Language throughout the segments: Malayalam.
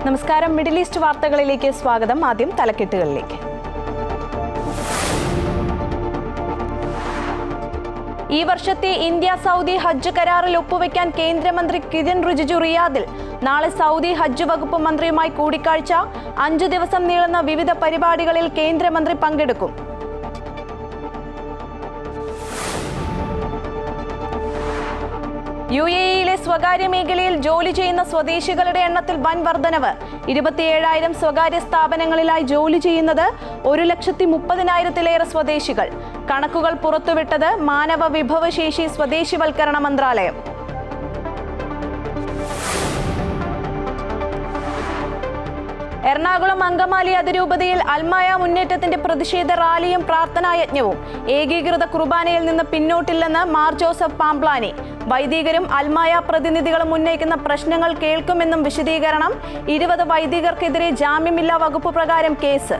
നമസ്കാരം. മിഡിൽ ഈസ്റ്റ് വാർത്തകളിലേക്ക് സ്വാഗതം. ആദ്യം തലക്കെട്ടുകളിലേക്ക്. ഈ വർഷത്തെ ഇന്ത്യ സൗദി ഹജ്ജ് കരാറിൽ ഒപ്പുവെക്കാൻ കേന്ദ്രമന്ത്രി കിരൺ റിജിജു റിയാദിൽ. നാളെ സൗദി ഹജ്ജ് വകുപ്പ് മന്ത്രിയുമായി കൂടിക്കാഴ്ച. 5 ദിവസം നീളുന്ന വിവിധ പരിപാടികളിൽ കേന്ദ്രമന്ത്രി പങ്കെടുക്കും. UAE-യിലെ സ്വകാര്യ മേഖലയിൽ ജോലി ചെയ്യുന്ന സ്വദേശികളുടെ എണ്ണത്തിൽ വൻ വർധനവ്. 27,000 സ്വകാര്യ സ്ഥാപനങ്ങളിലായി ജോലി ചെയ്യുന്നത് 1,30,000-ലേറെ സ്വദേശികൾ. കണക്കുകൾ പുറത്തുവിട്ടത് മാനവ വിഭവശേഷി സ്വദേശിവൽക്കരണ മന്ത്രാലയം. എറണാകുളം അങ്കമാലി അതിരൂപതയിൽ അൽമായ മുന്നേറ്റത്തിന്റെ പ്രതിഷേധ റാലിയും പ്രാർത്ഥനായജ്ഞവും. ഏകീകൃത കുർബാനയിൽ നിന്ന് പിന്നോട്ടില്ലെന്ന് മാർ ജോസഫ് പാംപ്ലാനി. വൈദികരും അൽമായ പ്രതിനിധികളും ഉന്നയിക്കുന്ന പ്രശ്നങ്ങൾ കേൾക്കുമെന്നും വിശദീകരണം. 20 വൈദികർക്കെതിരെ ജാമ്യമില്ലാ വകുപ്പ് പ്രകാരം കേസ്.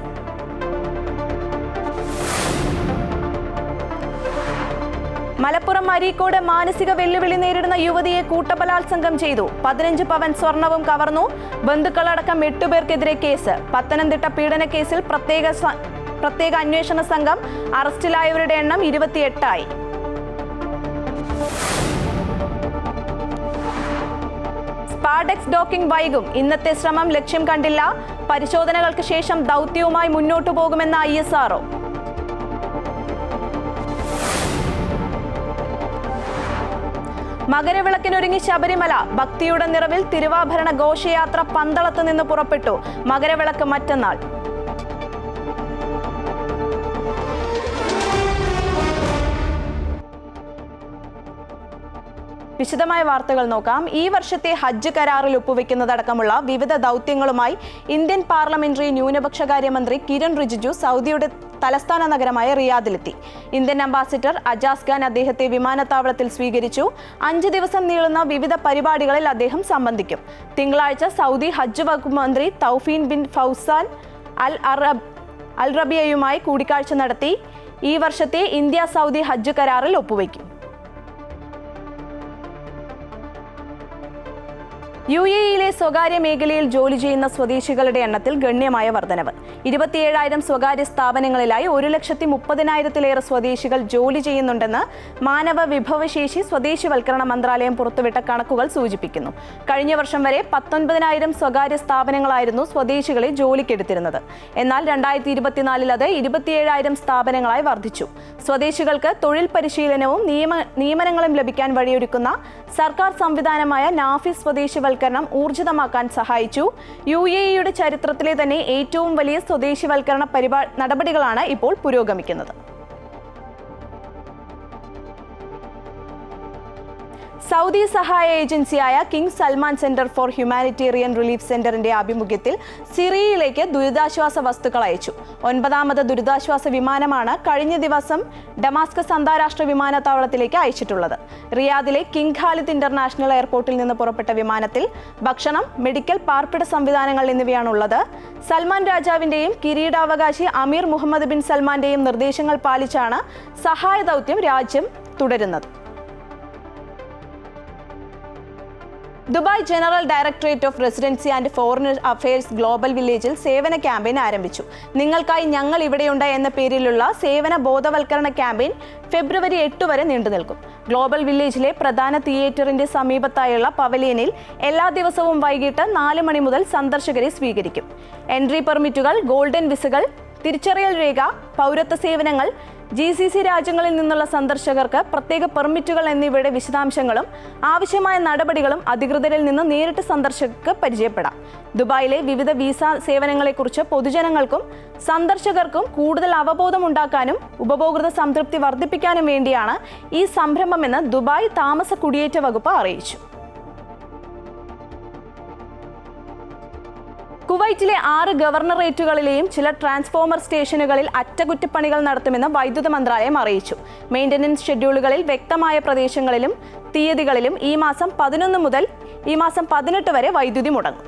മലപ്പുറം അരീക്കോട് മാനസിക വെല്ലുവിളി നേരിടുന്ന യുവതിയെ കൂട്ടബലാത്സംഗം ചെയ്തു. 15 പവൻ സ്വർണവും കവർന്നു. ബന്ധുക്കളടക്കം 8 പേർക്കെതിരെ കേസ്. പത്തനംതിട്ട പീഡനക്കേസിൽ പ്രത്യേക അന്വേഷണ സംഘം. അറസ്റ്റിലായവരുടെ എണ്ണം 28ആയി. സ്പാഡെക്സ് ഡോക്കിംഗ് വൈകും. ഇന്നത്തെ ശ്രമം ലക്ഷ്യം കണ്ടില്ല. പരിശോധനകൾക്ക് ശേഷം ദൗത്യവുമായി മുന്നോട്ടു പോകുമെന്ന ISRO. മകരവിളക്കിനൊരുങ്ങി ശബരിമല. ഭക്തിയുടെ നിറവിൽ തിരുവാഭരണ ഘോഷയാത്ര പന്തളത്ത് നിന്ന് പുറപ്പെട്ടു. മകരവിളക്ക് മറ്റന്നാൾ. വിശദമായ വാർത്തകൾ നോക്കാം. ഈ വർഷത്തെ ഹജ്ജ് കരാറിൽ ഒപ്പുവെക്കുന്നതടക്കമുള്ള വിവിധ ദൗത്യങ്ങളുമായി ഇന്ത്യൻ പാർലമെന്ററി ന്യൂനപക്ഷകാര്യമന്ത്രി കിരൺ റിജിജു സൗദിയുടെ തലസ്ഥാന നഗരമായ റിയാദിലെത്തി. ഇന്ത്യൻ അംബാസിഡർ അജാസ് ഖാൻ അദ്ദേഹത്തെ വിമാനത്താവളത്തിൽ സ്വീകരിച്ചു. 5 ദിവസം നീളുന്ന വിവിധ പരിപാടികളിൽ അദ്ദേഹം സംബന്ധിക്കും. തിങ്കളാഴ്ച സൗദി ഹജ്ജ് വകുപ്പ് മന്ത്രി തൗഫീൻ ബിൻ ഫൗസാൻ അൽ റബിയയുമായി കൂടിക്കാഴ്ച നടത്തി. ഈ വർഷത്തെ ഇന്ത്യ സൗദി ഹജ്ജ് കരാറിൽ ഒപ്പുവെക്കും. UAE-യിലെ സ്വകാര്യ മേഖലയിൽ ജോലി ചെയ്യുന്ന സ്വദേശികളുടെ എണ്ണത്തിൽ ഗണ്യമായ വർധനവ്. 27,000 സ്വകാര്യ സ്ഥാപനങ്ങളിലായി 1,30,000-ലേറെ സ്വദേശികൾ ജോലി ചെയ്യുന്നുണ്ടെന്ന് മാനവ വിഭവശേഷി സ്വദേശിവൽക്കരണ മന്ത്രാലയം പുറത്തുവിട്ട കണക്കുകൾ സൂചിപ്പിക്കുന്നു. കഴിഞ്ഞ വർഷം വരെ 19,000 സ്വകാര്യ സ്ഥാപനങ്ങളായിരുന്നു സ്വദേശികളെ ജോലിക്കെടുത്തിരുന്നത്. എന്നാൽ 2024 അത് 27,000 സ്ഥാപനങ്ങളായി വർദ്ധിച്ചു. സ്വദേശികൾക്ക് തൊഴിൽ പരിശീലനവും നിയമനങ്ങളും ലഭിക്കാൻ വഴിയൊരുക്കുന്ന സർക്കാർ സംവിധാനമായ നാഫിസ് സ്വദേശിവൽക്കരണം ഊർജിതമാക്കാൻ സഹായിച്ചു. UAE-യുടെ ചരിത്രത്തിലെ തന്നെ ഏറ്റവും വലിയ സ്വദേശിവൽക്കരണ നടപടികളാണ് ഇപ്പോൾ പുരോഗമിക്കുന്നത്. സൗദി സഹായ ഏജൻസിയായ king Salman centre for humanitarian relief സെന്ററിന്റെ ആഭിമുഖ്യത്തിൽ സിറിയയിലേക്ക് ദുരിതാശ്വാസ വസ്തുക്കൾ അയച്ചു. 9ാമത് ദുരിതാശ്വാസ വിമാനമാണ് കഴിഞ്ഞ ദിവസം ഡമാസ്കസ് അന്താരാഷ്ട്ര വിമാനത്താവളത്തിലേക്ക് അയച്ചിട്ടുള്ളത്. റിയാദിലെ കിങ് ഖാലിദ് ഇന്റർനാഷണൽ എയർപോർട്ടിൽ നിന്ന് പുറപ്പെട്ട വിമാനത്തിൽ ഭക്ഷണം, മെഡിക്കൽ, പാർപ്പിട സംവിധാനങ്ങൾ എന്നിവയാണുള്ളത്. സൽമാൻ രാജാവിന്റെയും കിരീടാവകാശി അമീർ മുഹമ്മദ് ബിൻ സൽമാന്റെയും നിർദ്ദേശങ്ങൾ പാലിച്ചാണ് സഹായ ദൗത്യം രാജ്യം തുടരുന്നത്. Dubai general directorate of residency and foreign affairs global വില്ലേജിൽ സേവന ക്യാമ്പയിൻ ആരംഭിച്ചു. നിങ്ങൾക്കായി ഞങ്ങൾ ഇവിടെയുണ്ട് എന്ന പേരിലുള്ള സേവന ബോധവൽക്കരണ ക്യാമ്പയിൻ ഫെബ്രുവരി 8 വരെ നീണ്ടുനിൽക്കും. ഗ്ലോബൽ വില്ലേജിലെ പ്രധാന തിയേറ്ററിന്റെ സമീപത്തായുള്ള പവലിയനിൽ എല്ലാ ദിവസവും വൈകിട്ട് 4 മണി മുതൽ സന്ദർശകരെ സ്വീകരിക്കും. എൻട്രി പെർമിറ്റുകൾ, ഗോൾഡൻ വിസകൾ, തിരിച്ചറിയൽ രേഖ, പൗരത്വ സേവനങ്ങൾ, GCC രാജ്യങ്ങളിൽ നിന്നുള്ള സന്ദർശകർക്ക് പ്രത്യേക പെർമിറ്റുകൾ എന്നിവയുടെ വിശദാംശങ്ങളും ആവശ്യമായ നടപടികളും അധികൃതരിൽ നിന്ന് നേരിട്ട് സന്ദർശകർക്ക് പരിചയപ്പെടാം. ദുബായിലെ വിവിധ വിസ സേവനങ്ങളെക്കുറിച്ച് പൊതുജനങ്ങൾക്കും സന്ദർശകർക്കും കൂടുതൽ അവബോധമുണ്ടാക്കാനും ഉപഭോക്തൃ സംതൃപ്തി വർദ്ധിപ്പിക്കാനും വേണ്ടിയാണ് ഈ സംരംഭമെന്ന് ദുബായ് താമസ കുടിയേറ്റ വകുപ്പ് അറിയിച്ചു. കുവൈറ്റിലെ 6 ഗവർണറേറ്റുകളിലെയും ചില ട്രാൻസ്ഫോമർ സ്റ്റേഷനുകളിൽ അറ്റകുറ്റപ്പണികൾ നടത്തുമെന്ന് വൈദ്യുത മന്ത്രാലയം അറിയിച്ചു. മെയിൻ്റനൻസ് ഷെഡ്യൂളുകളിൽ വ്യക്തമായ പ്രദേശങ്ങളിലും തീയതികളിലും ഈ മാസം 11 മുതൽ ഈ മാസം 18 വരെ വൈദ്യുതി മുടങ്ങും.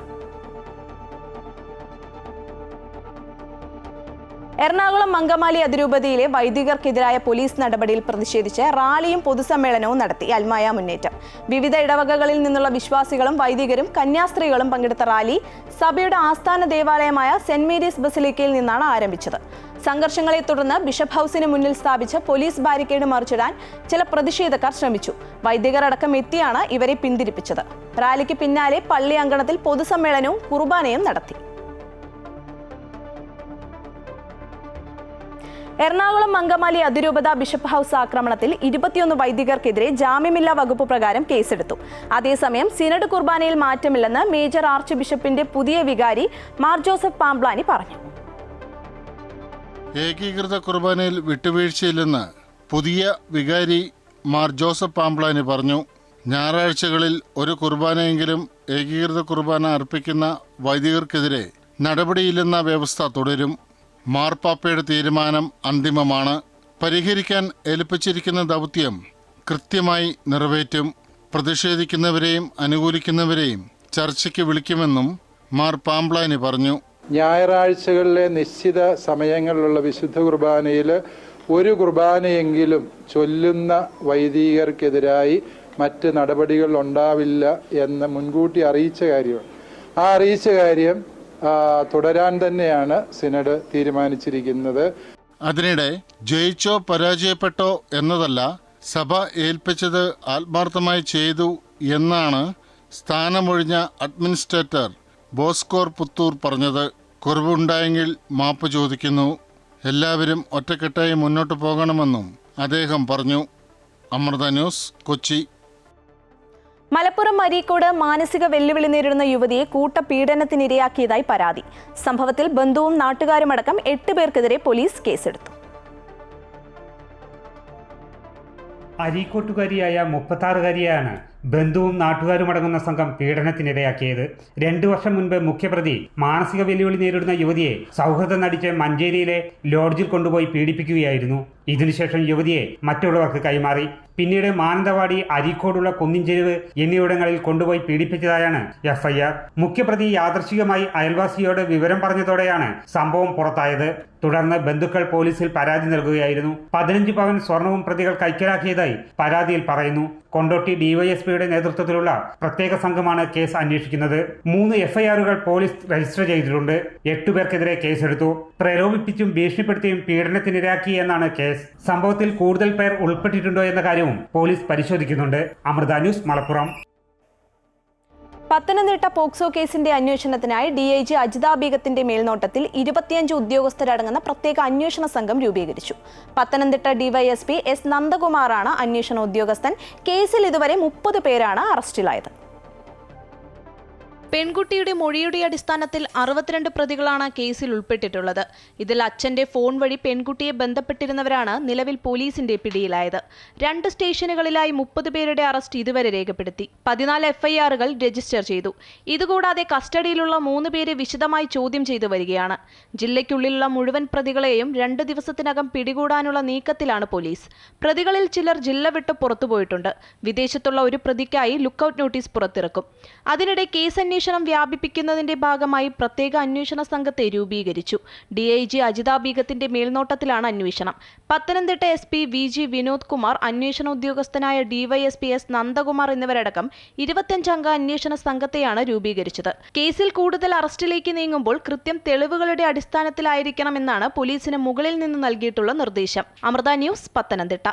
എറണാകുളം അങ്കമാലി അതിരൂപതയിലെ വൈദികർക്കെതിരായ പോലീസ് നടപടിയിൽ പ്രതിഷേധിച്ച് റാലിയും പൊതുസമ്മേളനവും നടത്തി അൽമായ മുന്നേറ്റം. വിവിധ ഇടവകകളിൽ നിന്നുള്ള വിശ്വാസികളും വൈദികരും കന്യാസ്ത്രീകളും പങ്കെടുത്ത റാലി സഭയുടെ ആസ്ഥാന ദേവാലയമായ സെന്റ് മേരീസ് ബസിലിക്കയിൽ നിന്നാണ് ആരംഭിച്ചത്. സംഘർഷങ്ങളെ തുടർന്ന് ബിഷപ്പ് ഹൌസിന് മുന്നിൽ സ്ഥാപിച്ച പോലീസ് ബാരിക്കേഡ് മറിച്ചിടാൻ ചില പ്രതിഷേധക്കാർ ശ്രമിച്ചു. വൈദികർ അടക്കം എത്തിയാണ് ഇവരെ പിന്തിരിപ്പിച്ചത്. റാലിക്ക് പിന്നാലെ പള്ളി അങ്കണത്തിൽ പൊതുസമ്മേളനവും കുർബാനയും നടത്തി. എറണാകുളം അങ്കമാലി അതിരൂപത ബിഷപ്പ് ഹൌസ് ആക്രമണത്തിൽ 21 വൈദികർക്കെതിരെ ജാമ്യമില്ലാ വകുപ്പ് പ്രകാരം കേസെടുത്തു. അതേസമയം സിനഡ് കുർബാനയിൽ മാറ്റമില്ലെന്ന് മേജർ ആർച്ച് ബിഷപ്പിന്റെ പുതിയ വികാരി മാർ ജോസഫ് പാംബ്ലാനി പറഞ്ഞു. ഏകീകൃത കുർബാനയിൽ വിട്ടുവീഴ്ചയില്ലെന്ന് പുതിയ വികാരി മാർ ജോസഫ് പാംബ്ലാനി പറഞ്ഞു. ഞായറാഴ്ചകളിൽ ഒരു കുർബാനയെങ്കിലും ഏകീകൃത കുർബാന അർപ്പിക്കുന്ന വൈദികർക്കെതിരെ നടപടിയില്ലെന്ന വ്യവസ്ഥ തുടരും. മാർപ്പാപ്പയുടെ തീരുമാനം അന്തിമമാണ്. പരിഹരിക്കാൻ ഏൽപ്പിച്ചിരിക്കുന്ന ദൗത്യം കൃത്യമായി നിറവേറ്റും. പ്രതിഷേധിക്കുന്നവരെയും അനുകൂലിക്കുന്നവരെയും ചർച്ചയ്ക്ക് വിളിക്കുമെന്നും മാർ പാംബ്ലാനി പറഞ്ഞു. ഞായറാഴ്ചകളിലെ നിശ്ചിത സമയങ്ങളിലുള്ള വിശുദ്ധ കുർബാനയിൽ ഒരു കുർബാനയെങ്കിലും ചൊല്ലുന്ന വൈദികർക്കെതിരായി മറ്റ് നടപടികൾ ഉണ്ടാവില്ല എന്ന് മുൻകൂട്ടി അറിയിച്ച കാര്യമാണ്. ആ അറിയിച്ച കാര്യം തുടരാൻ തന്നെയാണ് സിനഡ് തീരുമാനിച്ചിരിക്കുന്നത്. അതിനിടെ ജയിച്ചോ പരാജയപ്പെട്ടോ എന്നതല്ല, സഭ ഏൽപ്പിച്ചത് ആത്മാർത്ഥമായി ചെയ്തു എന്നാണ് സ്ഥാനമൊഴിഞ്ഞ അഡ്മിനിസ്ട്രേറ്റർ ബോസ്കോർ പുത്തൂർ പറഞ്ഞത്. കുറവുണ്ടായെങ്കിൽ മാപ്പ് ചോദിക്കുന്നു. എല്ലാവരും ഒറ്റക്കെട്ടായി മുന്നോട്ട് പോകണമെന്നും അദ്ദേഹം പറഞ്ഞു. അമൃത ന്യൂസ്, കൊച്ചി. മലപ്പുറം അരീക്കോട് മാനസിക വെല്ലുവിളി നേരിടുന്ന യുവതിയെ കൂട്ടപീഡനത്തിനിരയാക്കിയതായി പരാതി. സംഭവത്തിൽ ബന്ധുവും നാട്ടുകാരുമടക്കം 8 പേർക്കെതിരെ പോലീസ് കേസെടുത്തു. അരീക്കോട്ടുകാരിയായ 36-കാരിയാണ് ബന്ധുവും നാട്ടുകാരുമടങ്ങുന്ന സംഘം പീഡനത്തിനിരയാക്കിയത്. 2 വർഷം മുൻപ് മുഖ്യപ്രതി മാനസിക വെല്ലുവിളി നേരിടുന്ന യുവതിയെ സൗഹൃദം നടിച്ച് മഞ്ചേരിയിലെ ലോഡ്ജിൽ കൊണ്ടുപോയി പീഡിപ്പിക്കുകയായിരുന്നു. ഇതിനുശേഷം യുവതിയെ മറ്റുള്ളവർക്ക് കൈമാറി. പിന്നീട് മാനന്തവാടി, അരീക്കോടുള്ള കുന്നിൻചെരുവ് എന്നിവിടങ്ങളിൽ കൊണ്ടുപോയി പീഡിപ്പിച്ചതായാണ് FIR. മുഖ്യപ്രതി യാദൃശ്ചികമായി അയൽവാസിയോട് വിവരം പറഞ്ഞതോടെയാണ് സംഭവം പുറത്തായത്. തുടർന്ന് ബന്ധുക്കൾ പോലീസിൽ പരാതി നൽകുകയായിരുന്നു. 15 പവൻ സ്വർണവും പ്രതികൾ കൈക്കലാക്കിയതായി പരാതിയിൽ പറയുന്നു. കൊണ്ടോട്ടി DYSPയുടെ നേതൃത്വത്തിലുള്ള പ്രത്യേക സംഘമാണ് കേസ് അന്വേഷിക്കുന്നത്. 3 FIRകൾ പോലീസ് രജിസ്റ്റർ ചെയ്തിട്ടുണ്ട്. 8 പേർക്കെതിരെ കേസെടുത്തു. പ്രലോഭിപ്പിച്ചും ഭീഷണിപ്പെടുത്തിയും പീഡനത്തിനിരയാക്കി എന്നാണ് കേസ്. സംഭവത്തിൽ കൂടുതൽ പേർ ഉൾപ്പെട്ടിട്ടുണ്ടോ എന്ന കാര്യവും പോലീസ് പരിശോധിക്കുന്നുണ്ട്. അമൃത ന്യൂസ്, മലപ്പുറം. പത്തനംതിട്ട പോക്സോ കേസിന്റെ അന്വേഷണത്തിനായി DIG അജിത ബീഗത്തിന്റെ മേൽനോട്ടത്തിൽ 25 ഉദ്യോഗസ്ഥരടങ്ങുന്ന പ്രത്യേക അന്വേഷണ സംഘം രൂപീകരിച്ചു. പത്തനംതിട്ട DYSP S നന്ദകുമാറാണ് അന്വേഷണ ഉദ്യോഗസ്ഥൻ. കേസിൽ ഇതുവരെ 30 പേരാണ് അറസ്റ്റിലായത്. പെൺകുട്ടിയുടെ മൊഴിയുടെ അടിസ്ഥാനത്തിൽ 62 പ്രതികളാണ് കേസിൽ ഉൾപ്പെട്ടിട്ടുള്ളത്. ഇതിൽ അച്ഛന്റെ ഫോൺ വഴി പെൺകുട്ടിയെ ബന്ധപ്പെട്ടിരുന്നവരാണ് നിലവിൽ പോലീസിന്റെ പിടിയിലായത്. 2 സ്റ്റേഷനുകളിലായി 30 പേരുടെ അറസ്റ്റ് ഇതുവരെ രേഖപ്പെടുത്തി. 14 FIRകൾ രജിസ്റ്റർ ചെയ്തു. ഇതുകൂടാതെ കസ്റ്റഡിയിലുള്ള 3 പേരെ വിശദമായി ചോദ്യം ചെയ്തു വരികയാണ്. ജില്ലയ്ക്കുള്ളിലുള്ള മുഴുവൻ പ്രതികളെയും 2 ദിവസത്തിനകം പിടികൂടാനുള്ള നീക്കത്തിലാണ് പോലീസ്. പ്രതികളിൽ ചിലർ ജില്ല വിട്ട് പുറത്തുപോയിട്ടുണ്ട്. വിദേശത്തുള്ള ഒരു പ്രതിക്കായി ലുക്കൌട്ട് നോട്ടീസ് പുറത്തിറക്കും. അതിനിടെ കേസ് വ്യാപിപ്പിക്കുന്നതിന്റെ ഭാഗമായി പ്രത്യേക അന്വേഷണ സംഘത്തെ രൂപീകരിച്ചു. DIG അജിത ബീഗത്തിന്റെ മേൽനോട്ടത്തിലാണ് അന്വേഷണം. പത്തനംതിട്ട SP VG വിനോദ് കുമാർ, അന്വേഷണ ഉദ്യോഗസ്ഥനായ DYSP S നന്ദകുമാർ എന്നിവരടക്കം 25 അംഗ അന്വേഷണ സംഘത്തെയാണ് രൂപീകരിച്ചത്. കേസിൽ കൂടുതൽ അറസ്റ്റിലേക്ക് നീങ്ങുമ്പോൾ കൃത്യം തെളിവുകളുടെ അടിസ്ഥാനത്തിലായിരിക്കണമെന്നാണ് പോലീസിന് മുകളിൽ നിന്ന് നൽകിയിട്ടുള്ള നിർദ്ദേശം. അമൃത ന്യൂസ്, പത്തനംതിട്ട.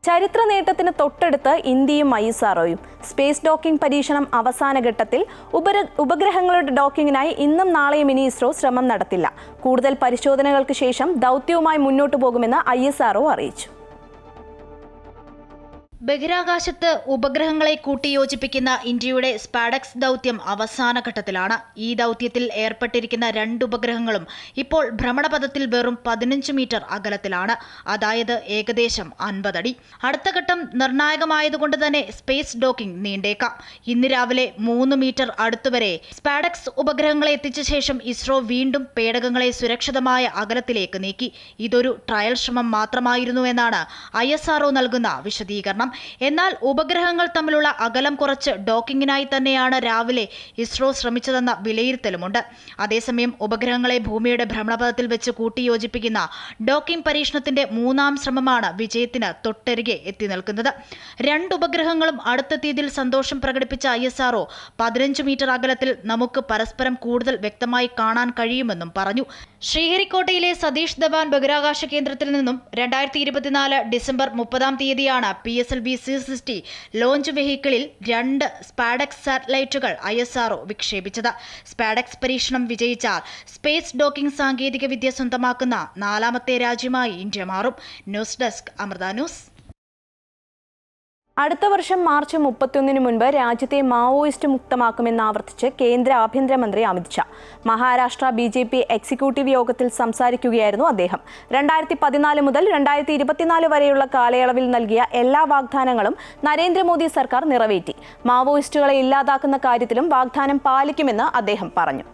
ചരിത്ര നേട്ടത്തിന് തൊട്ടടുത്ത് ഇന്ത്യയും ISROയും. സ്പേസ് ഡോക്കിംഗ് പരീക്ഷണം അവസാന ഘട്ടത്തിൽ. ഉപഗ്രഹങ്ങളുടെ ഡോക്കിങ്ങിനായി ഇന്നും നാളെയും ഇനി ISRO ശ്രമം നടത്തില്ല. കൂടുതൽ പരിശോധനകൾക്ക് ശേഷം ദൗത്യവുമായി മുന്നോട്ടു പോകുമെന്ന് ISRO അറിയിച്ചു. ബഹിരാകാശത്ത് ഉപഗ്രഹങ്ങളെ കൂട്ടിയോജിപ്പിക്കുന്ന ഇന്ത്യയുടെ സ്പാഡക്സ് ദൗത്യം അവസാന ഘട്ടത്തിലാണ്. ഈ ദൗത്യത്തിൽ ഏർപ്പെട്ടിരിക്കുന്ന 2 ഉപഗ്രഹങ്ങളും ഇപ്പോൾ ഭ്രമണപഥത്തിൽ വെറും 15 മീറ്റർ അകലത്തിലാണ്. അതായത് ഏകദേശം 50 അടി. അടുത്ത ഘട്ടം നിർണായകമായതുകൊണ്ട് തന്നെ സ്പേസ് ഡോക്കിംഗ് നീണ്ടേക്കാം. ഇന്ന് രാവിലെ 3 മീറ്റർ അടുത്തുവരെ സ്പാഡക്സ് ഉപഗ്രഹങ്ങളെ എത്തിച്ച ശേഷം ISRO വീണ്ടും പേടകങ്ങളെ സുരക്ഷിതമായ അകലത്തിലേക്ക് നീക്കി. ഇതൊരു ട്രയൽ ശ്രമം മാത്രമായിരുന്നുവെന്നാണ് ISRO നൽകുന്ന വിശദീകരണം. എന്നാൽ ഉപഗ്രഹങ്ങൾ തമ്മിലുള്ള അകലം കുറച്ച് ഡോക്കിങ്ങിനായി തന്നെയാണ് രാവിലെ ഇസ്രോ ശ്രമിച്ചതെന്ന വിലയിരുത്തലുമുണ്ട്. അതേസമയം ഉപഗ്രഹങ്ങളെ ഭൂമിയുടെ ഭ്രമണപഥത്തിൽ വെച്ച് കൂട്ടിയോജിപ്പിക്കുന്ന ഡോക്കിംഗ് പരീക്ഷണത്തിന്റെ 3ാം ശ്രമമാണ് വിജയത്തിന് തൊട്ടരികെ എത്തി നിൽക്കുന്നത്. 2 ഉപഗ്രഹങ്ങളും അടുത്തെത്തിയതിൽ സന്തോഷം പ്രകടിപ്പിച്ച ISRO 15 മീറ്റർ അകലത്തിൽ നമുക്ക് പരസ്പരം കൂടുതൽ വ്യക്തമായി കാണാൻ കഴിയുമെന്നും പറഞ്ഞു. ശ്രീഹരിക്കോട്ടയിലെ സതീഷ് ധവാൻ ബഹിരാകാശ കേന്ദ്രത്തിൽ നിന്നും 2024 ഡിസംബർ 30-ാം തീയതിയാണ് PSLV C60 ലോഞ്ച് വെഹിക്കിളിൽ 2 സ്പാഡക്സ് സാറ്റലൈറ്റുകൾ ISRO വിക്ഷേപിച്ചത്. സ്പാഡക്സ് പരീക്ഷണം വിജയിച്ചാൽ സ്പേസ് ഡോക്കിംഗ് സാങ്കേതിക വിദ്യ സ്വന്തമാക്കുന്ന 4ാമത്തെ രാജ്യമായി ഇന്ത്യ മാറും. News desk Amrita news. അടുത്ത വർഷം മാർച്ച് 31 മുൻപ് രാജ്യത്തെ മാവോയിസ്റ്റ് മുക്തമാക്കുമെന്ന് ആവർത്തിച്ച് കേന്ദ്ര ആഭ്യന്തരമന്ത്രി അമിത്ഷാ. മഹാരാഷ്ട്ര BJP എക്സിക്യൂട്ടീവ് യോഗത്തിൽ സംസാരിക്കുകയായിരുന്നു അദ്ദേഹം. 2014 മുതൽ 2024 വരെയുള്ള കാലയളവിൽ നൽകിയ എല്ലാ വാഗ്ദാനങ്ങളും നരേന്ദ്രമോദി സർക്കാർ നിറവേറ്റി. മാവോയിസ്റ്റുകളെ ഇല്ലാതാക്കുന്ന കാര്യത്തിലും വാഗ്ദാനം പാലിക്കുമെന്ന് അദ്ദേഹം പറഞ്ഞു.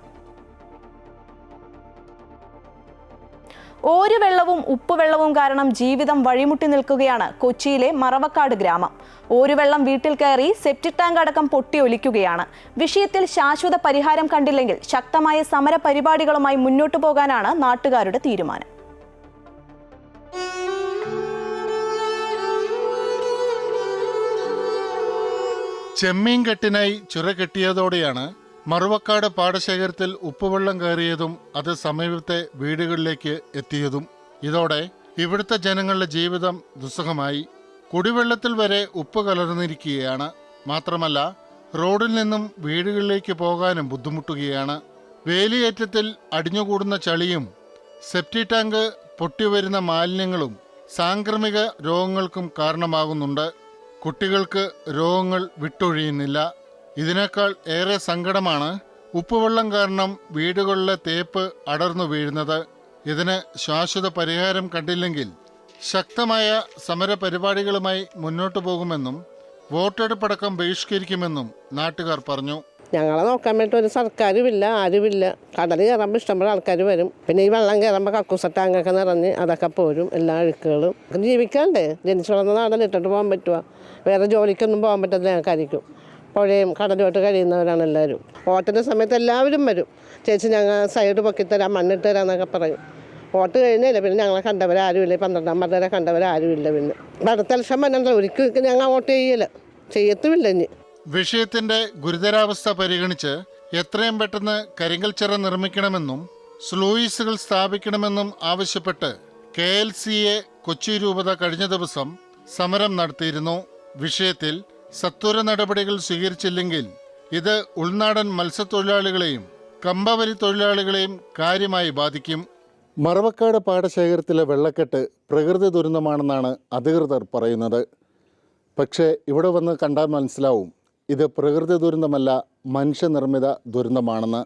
ഓരുവെള്ളവും ഉപ്പുവെള്ളവും കാരണം ജീവിതം വഴിമുട്ടി നിൽക്കുകയാണ് കൊച്ചിയിലെ മറവക്കാട് ഗ്രാമം. ഓരുവെള്ളം വീട്ടിൽ കയറി സെപ്റ്റിക് ടാങ്ക് അടക്കം പൊട്ടിയൊലിക്കുകയാണ്. വിഷയത്തിൽ ശാശ്വത പരിഹാരം കണ്ടില്ലെങ്കിൽ ശക്തമായ സമര പരിപാടികളുമായി മുന്നോട്ടു പോകാനാണ് നാട്ടുകാരുടെ തീരുമാനം. ചെമ്മീൻ കെട്ടിനായി ചുര കെട്ടിയതോടെയാണ് മറുവക്കാട് പാടശേഖരത്തിൽ ഉപ്പുവെള്ളം കയറിയതും അത് സമീപത്തെ വീടുകളിലേക്ക് എത്തിയതും. ഇതോടെ ഇവിടുത്തെ ജനങ്ങളുടെ ജീവിതം ദുസ്സഹമായി. കുടിവെള്ളത്തിൽ വരെ ഉപ്പ് കലർന്നിരിക്കുകയാണ്. മാത്രമല്ല റോഡിൽ നിന്നും വീടുകളിലേക്ക് പോകാനും ബുദ്ധിമുട്ടുകയാണ്. വേലിയേറ്റത്തിൽ അടിഞ്ഞുകൂടുന്ന ചളിയും സെപ്റ്റിക് ടാങ്ക് പൊട്ടിവരുന്ന മാലിന്യങ്ങളും സാംക്രമിക രോഗങ്ങൾക്കും കാരണമാകുന്നുണ്ട്. കുട്ടികൾക്ക് രോഗങ്ങൾ വിട്ടൊഴിയുന്നില്ല. ഇതിനേക്കാൾ ഏറെ സങ്കടമാണ് ഉപ്പുവെള്ളം കാരണം വീടുകളിലെ തേപ്പ് അടർന്നു വീഴുന്നത്. ഇതിന് ശാശ്വത പരിഹാരം കണ്ടില്ലെങ്കിൽ ശക്തമായ സമരപരിപാടികളുമായി മുന്നോട്ടു പോകുമെന്നും വോട്ടെടുപ്പടക്കം ബഹിഷ്കരിക്കുമെന്നും നാട്ടുകാർ പറഞ്ഞു. ഞങ്ങളെ നോക്കാൻ വേണ്ടി ഒരു സർക്കാരുമില്ല, ആരുമില്ല. കടൽ കയറുമ്പോൾ ഇഷ്ടംപോലെ ആൾക്കാർ വരും. പിന്നെ ഈ വെള്ളം കയറുമ്പോൾ കക്കൂസ ടാങ്കൊക്കെ നിറഞ്ഞ് അതൊക്കെ പോരും. എല്ലാ അഴുക്കുകളും ജീവിക്കാണ്ടേ. ജനിച്ചു വളർന്ന നാടൻ ഇട്ടിട്ട് പോകാൻ പറ്റുക? വേറെ ജോലിക്കൊന്നും പോകാൻ പറ്റാത്ത ഞങ്ങൾക്കായിരിക്കും. പുഴയും കടലുമായിട്ട് കഴിയുന്നവരാണ് എല്ലാവരും. വോട്ടിൻ്റെ സമയത്ത് എല്ലാവരും വരും. ചേച്ചി ഞങ്ങൾ സൈഡ് പൊക്കിത്തരാം, മണ്ണിട്ട് തരാമെന്നൊക്കെ പറയും. വോട്ട് കഴിഞ്ഞില്ല പിന്നെ ഞങ്ങളെ കണ്ടവരാരുമില്ല. 12 വരെ കണ്ടവരാരുമില്ല. പിന്നെ അടുത്ത ലക്ഷം വന്നിട്ട് ഒരിക്കലും ഞങ്ങൾ വോട്ട് ചെയ്യത്തുമില്ല. ഇനി വിഷയത്തിന്റെ ഗുരുതരാവസ്ഥ പരിഗണിച്ച് എത്രയും പെട്ടെന്ന് കരിങ്കൽ നിർമ്മിക്കണമെന്നും സ്ലൂയിസുകൾ സ്ഥാപിക്കണമെന്നും ആവശ്യപ്പെട്ട് KLCA കൊച്ചി രൂപത കഴിഞ്ഞ ദിവസം സമരം നടത്തിയിരുന്നു. വിഷയത്തിൽ സത്വര നടപടികൾ സ്വീകരിച്ചില്ലെങ്കിൽ ഇത് ഉൾനാടൻ മത്സ്യത്തൊഴിലാളികളെയും കമ്പവലി തൊഴിലാളികളെയും കാര്യമായി ബാധിക്കും. മറവക്കാട് പാടശേഖരത്തിലെ വെള്ളക്കെട്ട് പ്രകൃതി ദുരന്തമാണെന്നാണ് അധികൃതർ പറയുന്നത്. പക്ഷേ ഇവിടെ വന്ന് കണ്ടാൽ മനസ്സിലാവും ഇത് പ്രകൃതി ദുരന്തമല്ല, മനുഷ്യനിർമ്മിത ദുരന്തമാണെന്ന്.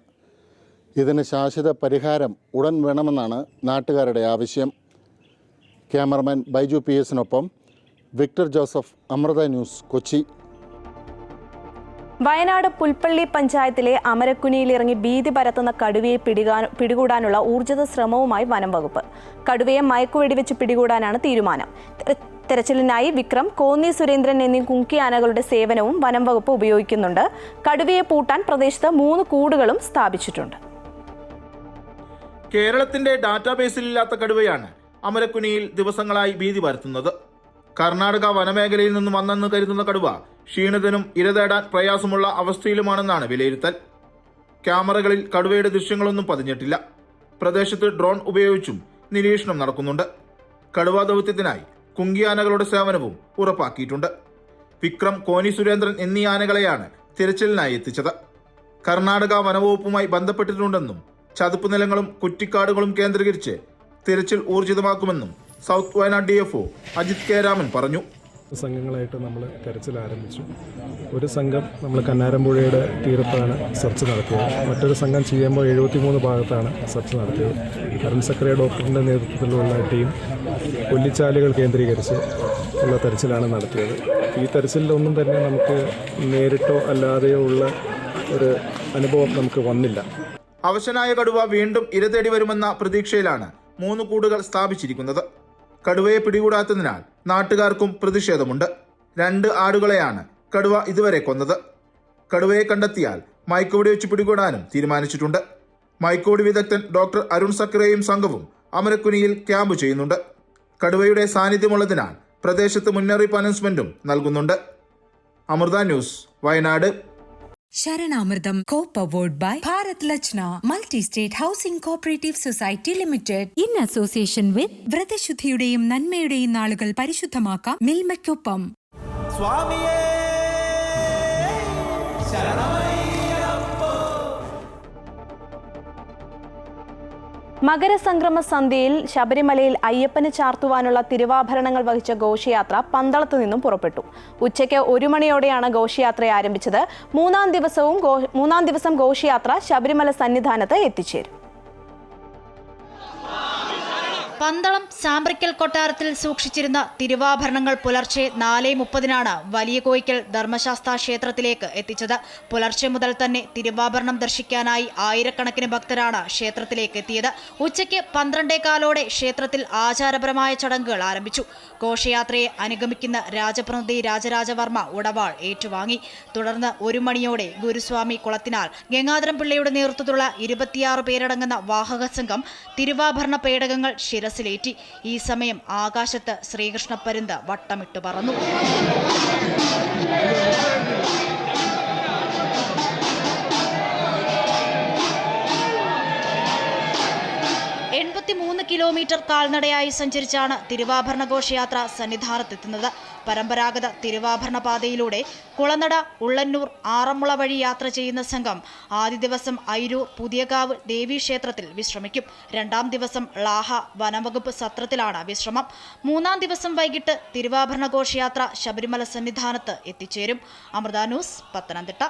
ഇതിന് ശാശ്വത പരിഹാരം ഉടൻ വേണമെന്നാണ് നാട്ടുകാരുടെ ആവശ്യം. ക്യാമറമാൻ ബൈജു PS-നൊപ്പം Victor Joseph, Amrita news, Kochi. Wayanad Pulpally പഞ്ചായത്തിലെ അമരക്കുനിയിലിറങ്ങി ഭീതി പരത്തുന്ന കടുവയെ പിടികൂടാനുള്ള ഊർജിത ശ്രമവുമായി വനം വകുപ്പ്. കടുവയെ മയക്കുവെടിവെച്ച് പിടികൂടാനാണ് തീരുമാനം. തെരച്ചിലിനായി വിക്രം, കോന്നി സുരേന്ദ്രൻ എന്നീ കുങ്കിയാനകളുടെ സേവനവും വനം വകുപ്പ് ഉപയോഗിക്കുന്നുണ്ട്. കടുവയെ പൂട്ടാൻ പ്രദേശത്ത് 3 കൂടുകളും സ്ഥാപിച്ചിട്ടുണ്ട്. കേരളത്തിന്റെ ഡാറ്റാബേസിലില്ലാത്ത കടുവയാണ് അമരക്കുനിയിൽ ദിവസങ്ങളായി ഭീതി പരത്തുന്നത്. കർണാടക വനമേഖലയിൽ നിന്നും വന്നെന്ന് കരുതുന്ന കടുവ ക്ഷീണിതനും ഇരതേടാൻ പ്രയാസമുള്ള അവസ്ഥയിലുമാണെന്നാണ് വിലയിരുത്തൽ. ക്യാമറകളിൽ കടുവയുടെ ദൃശ്യങ്ങളൊന്നും പതിഞ്ഞിട്ടില്ല. പ്രദേശത്ത് ഡ്രോൺ ഉപയോഗിച്ചും നിരീക്ഷണം നടക്കുന്നുണ്ട്. കടുവാ ദൗത്യത്തിനായി കുങ്കിയാനകളുടെ സേവനവും ഉറപ്പാക്കിയിട്ടുണ്ട്. വിക്രം, കോന്നി സുരേന്ദ്രൻ എന്നീ ആനകളെയാണ് തിരച്ചിലിനായി എത്തിച്ചത്. കർണാടക വനവകുപ്പുമായി ബന്ധപ്പെട്ടിട്ടുണ്ടെന്നും ചതുപ്പ് നിലങ്ങളും കുറ്റിക്കാടുകളും കേന്ദ്രീകരിച്ച് തിരച്ചിൽ ഊർജിതമാക്കുമെന്നും south Wayanad DFO Ajith K. Raman പറഞ്ഞു. സംഘങ്ങളായിട്ട് നമ്മൾ തെരച്ചിൽ ആരംഭിച്ചു. ഒരു സംഘം നമ്മൾ കന്നാരമ്പുഴയുടെ തീരത്താണ് സെർച്ച് നടത്തിയത്. മറ്റൊരു സംഘം ചെയ്യുമ്പോൾ 73 ഭാഗത്താണ് സെർച്ച് നടത്തിയത്. അരുൺ സക്രിയ ഡോക്ടറിൻ്റെ നേതൃത്വത്തിലുള്ള ടീം കൊല്ലിച്ചാലുകൾ കേന്ദ്രീകരിച്ച് ഉള്ള തെരച്ചിലാണ് നടത്തിയത്. ഈ തെരച്ചിലൊന്നും തന്നെ നമുക്ക് നേരിട്ടോ അല്ലാതെയോ ഉള്ള ഒരു അനുഭവം നമുക്ക് വന്നില്ല. അവശനായ കടുവ വീണ്ടും ഇരതേടി വരുമെന്ന പ്രതീക്ഷയിലാണ് 3 കൂടുകൾ സ്ഥാപിച്ചിരിക്കുന്നത്. കടുവയെ പിടികൂടാത്തതിനാൽ നാട്ടുകാർക്കും പ്രതിഷേധമുണ്ട്. 2 ആടുകളെയാണ് കടുവ ഇതുവരെ കൊന്നത്. കടുവയെ കണ്ടെത്തിയാൽ മയക്കുവെടി വെച്ച് പിടികൂടാനും തീരുമാനിച്ചിട്ടുണ്ട്. മയക്കുവെടി വിദഗ്ധൻ ഡോക്ടർ അരുൺ സക്രയും സംഘവും അമരക്കുനിയിൽ ക്യാമ്പ് ചെയ്യുന്നുണ്ട്. കടുവയുടെ സാന്നിധ്യമുള്ളതിനാൽ പ്രദേശത്ത് മുന്നറിയിപ്പ് അനൗൺസ്മെന്റും നൽകുന്നുണ്ട്. Amrita news, Wayanad. Saranamritham co-powered by Bharat Lachna Multi-State Housing Cooperative Society Limited in association with വ്രതശുദ്ധിയുടെയും നന്മയുടെയും നാളുകൾ പരിശുദ്ധമാക്കാം മിൽമയ്ക്കൊപ്പം. സ്വാമിയേ മകരസംക്രമ സന്ധ്യയിൽ ശബരിമലയിൽ അയ്യപ്പന് ചാർത്തുവാനുള്ള തിരുവാഭരണങ്ങൾ വഹിച്ച ഘോഷയാത്ര പന്തളത്തു നിന്നും പുറപ്പെട്ടു. ഉച്ചയ്ക്ക് 1 മണിയോടെയാണ് ഘോഷയാത്ര ആരംഭിച്ചത്. മൂന്നാം ദിവസം ഘോഷയാത്ര ശബരിമല സന്നിധാനത്ത് എത്തിച്ചേരും. പന്തളം സാമ്പ്രിക്കൽ കൊട്ടാരത്തിൽ സൂക്ഷിച്ചിരുന്ന തിരുവാഭരണങ്ങൾ പുലർച്ചെ 4:30 വലിയ കോയിക്കൽ ധർമ്മശാസ്ത്ര ക്ഷേത്രത്തിലേക്ക് എത്തിച്ചത്. പുലർച്ചെ മുതൽ തന്നെ തിരുവാഭരണം ദർശിക്കാനായി ആയിരക്കണക്കിന് ഭക്തരാണ് ക്ഷേത്രത്തിലേക്ക് എത്തിയത്. ഉച്ചയ്ക്ക് 12:15 ക്ഷേത്രത്തിൽ ആചാരപരമായ ചടങ്ങുകൾ ആരംഭിച്ചു. ഘോഷയാത്രയെ അനുഗമിക്കുന്ന രാജപ്രതിനിധി രാജരാജവർമ്മ ഉടവാൾ ഏറ്റുവാങ്ങി. തുടർന്ന് 1 മണിയോടെ ഗുരുസ്വാമി കുളത്തിനാൽ ഗംഗാധരം പിള്ളയുടെ നേതൃത്വത്തിലുള്ള 26 പേരടങ്ങുന്ന വാഹക സംഘം തിരുവാഭരണ പേടകങ്ങൾ ശിരസിലേറ്റി. ഈ സമയം ആകാശത്ത് ശ്രീകൃഷ്ണ പരുന്ത് വട്ടമിട്ടു പറന്നു. 83 കിലോമീറ്റർ കാൽനടയായി സഞ്ചരിച്ചാണ് തിരുവാഭരണ ഘോഷയാത്ര സന്നിധാനത്തെത്തുന്നത്. പരമ്പരാഗത തിരുവാഭരണ പാതയിലൂടെ കുളനട, ഉള്ളന്നൂർ, ആറന്മുള വഴി യാത്ര ചെയ്യുന്ന സംഘം ആദ്യ ദിവസം അയിരൂർ പുതിയകാവ് ദേവീക്ഷേത്രത്തിൽ വിശ്രമിക്കും. 2-ാം ദിവസം ലാഹ വനംവകുപ്പ് സത്രത്തിലാണ് വിശ്രമം. 3-ാം ദിവസം വൈകിട്ട് തിരുവാഭരണ ഘോഷയാത്ര ശബരിമല സന്നിധാനത്ത് എത്തിച്ചേരും. അമൃത ന്യൂസ്, പത്തനംതിട്ട.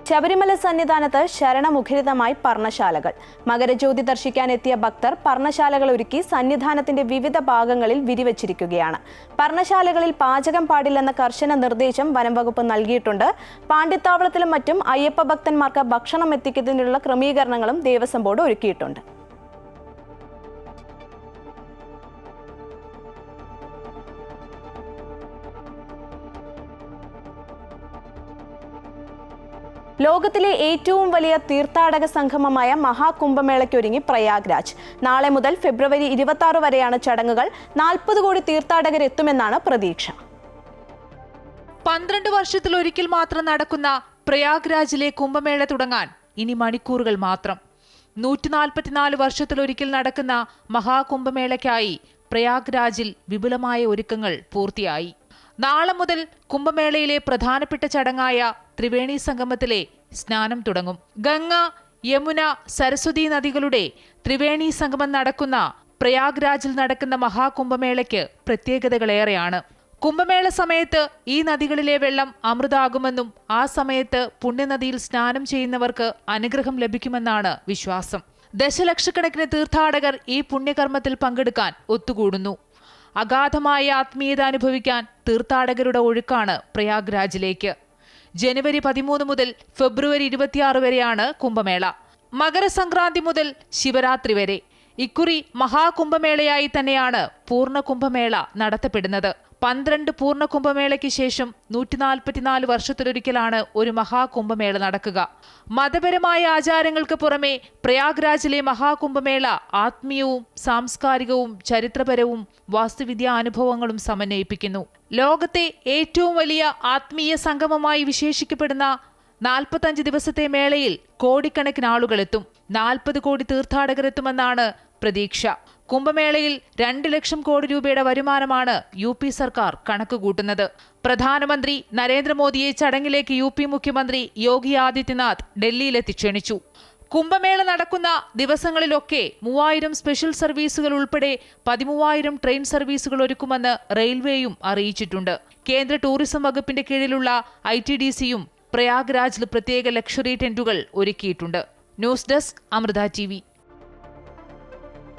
ശബരിമല സന്നിധാനത്ത് ശരണമുഖരിതമായി പർണശാലകൾ. മകരജ്യോതി ദർശിക്കാനെത്തിയ ഭക്തർ പർണശാലകൾ ഒരുക്കി സന്നിധാനത്തിന്റെ വിവിധ ഭാഗങ്ങളിൽ വിരിവച്ചിരിക്കുകയാണ്. പർണശാലകളിൽ പാചകം പാടില്ലെന്ന കർശന നിർദ്ദേശം വനംവകുപ്പ് നൽകിയിട്ടുണ്ട്. പാണ്ടിത്താവളത്തിലും മറ്റും അയ്യപ്പ ഭക്തന്മാർക്ക് ഭക്ഷണം എത്തിക്കുന്നതിനുള്ള ക്രമീകരണങ്ങളും ദേവസ്വം ബോർഡ് ഒരുക്കിയിട്ടുണ്ട്. ലോകത്തിലെ ഏറ്റവും വലിയ തീർത്ഥാടക സംഗമമായ മഹാകുംഭമേളയ്ക്കൊരുങ്ങി പ്രയാഗ്രാജ്. നാളെ മുതൽ ഫെബ്രുവരി 26 വരെയാണ് ചടങ്ങുകൾ. 40 കോടി തീർത്ഥാടകരെത്തുമെന്നാണ് പ്രതീക്ഷ. 12 വർഷത്തിലൊരിക്കൽ മാത്രം നടക്കുന്ന പ്രയാഗ്രാജിലെ കുംഭമേള തുടങ്ങാൻ ഇനി മണിക്കൂറുകൾ മാത്രം. 144 വർഷത്തിലൊരിക്കൽ നടക്കുന്ന മഹാകുംഭമേളയ്ക്കായി പ്രയാഗ്രാജിൽ വിപുലമായ ഒരുക്കങ്ങൾ പൂർത്തിയായി. നാളെ മുതൽ കുംഭമേളയിലെ പ്രധാനപ്പെട്ട ചടങ്ങായ ത്രിവേണി സംഗമത്തിലെ സ്നാനം തുടങ്ങും. ഗംഗ, യമുന, സരസ്വതി നദികളുടെ ത്രിവേണി സംഗമം നടക്കുന്ന പ്രയാഗ്രാജിൽ നടക്കുന്ന മഹാകുംഭമേളയ്ക്ക് പ്രത്യേകതകളേറെയാണ്. കുംഭമേള സമയത്ത് ഈ നദികളിലെ വെള്ളം അമൃതാകുമെന്നും ആ സമയത്ത് പുണ്യനദിയിൽ സ്നാനം ചെയ്യുന്നവർക്ക് അനുഗ്രഹം ലഭിക്കുമെന്നാണ് വിശ്വാസം. ദശലക്ഷക്കണക്കിന് തീർത്ഥാടകർ ഈ പുണ്യകർമ്മത്തിൽ പങ്കെടുക്കാൻ ഒത്തുകൂടുന്നു. അഗാധമായ ആത്മീയത അനുഭവിക്കാൻ തീർത്ഥാടകരുടെ ഒഴുക്കാണ് പ്രയാഗ്രാജിലേക്ക്. ജനുവരി 13 മുതൽ ഫെബ്രുവരി 26 വരെയാണ് കുംഭമേള. മകരസംക്രാന്തി മുതൽ ശിവരാത്രി വരെ. ഇക്കുറി മഹാകുംഭമേളയായി തന്നെയാണ് പൂർണ്ണ കുംഭമേള നടത്തപ്പെടുന്നത്. 12 പൂർണ്ണ കുംഭമേളയ്ക്ക് ശേഷം 144 വർഷത്തിലൊരിക്കലാണ് ഒരു മഹാകുംഭമേള നടക്കുക. മതപരമായ ആചാരങ്ങൾക്ക് പുറമെ പ്രയാഗ്രാജിലെ മഹാകുംഭമേള ആത്മീയവും സാംസ്കാരികവും ചരിത്രപരവും വാസ്തുവിദ്യാ അനുഭവങ്ങളും സമന്വയിപ്പിക്കുന്നു. ലോകത്തെ ഏറ്റവും വലിയ ആത്മീയ സംഗമമായി വിശേഷിക്കപ്പെടുന്ന 45 ദിവസത്തെ മേളയിൽ കോടിക്കണക്കിന് ആളുകളെത്തും. 40 കോടി തീർത്ഥാടകരെത്തുമെന്നാണ് പ്രതീക്ഷ. കുംഭമേളയിൽ 2 ലക്ഷം കോടി രൂപയുടെ വരുമാനമാണ് UP സർക്കാർ കണക്കുകൂട്ടുന്നത്. പ്രധാനമന്ത്രി നരേന്ദ്രമോദിയെ ചടങ്ങിലേക്ക് UP മുഖ്യമന്ത്രി യോഗി ആദിത്യനാഥ് ഡൽഹിയിലെത്തി ക്ഷണിച്ചു. കുംഭമേള നടക്കുന്ന ദിവസങ്ങളിലൊക്കെ 3000 സ്പെഷ്യൽ സർവീസുകൾ ഉൾപ്പെടെ 13000 ട്രെയിൻ സർവീസുകൾ ഒരുക്കുമെന്ന് റെയിൽവേയും അറിയിച്ചിട്ടുണ്ട്. കേന്ദ്ര ടൂറിസം വകുപ്പിന്റെ കീഴിലുള്ള ITDCയും പ്രയാഗ്രാജിൽ പ്രത്യേക ലക്ഷറി ടെന്റുകൾ ഒരുക്കിയിട്ടുണ്ട്. News desk, Amrita TV.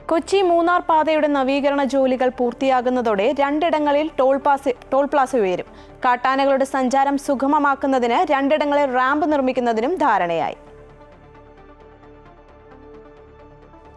Kochi Munnar പാതയുടെ നവീകരണ ജോലികൾ പൂർത്തിയാകുന്നതോടെ 2ഇടങ്ങളിൽ ടോൾ പ്ലാസ ഉയരും. കാട്ടാനകളുടെ സഞ്ചാരം സുഗമമാക്കുന്നതിന് 2ഇടങ്ങളിൽ റാമ്പ് നിർമ്മിക്കുന്നതിനും ധാരണയായി.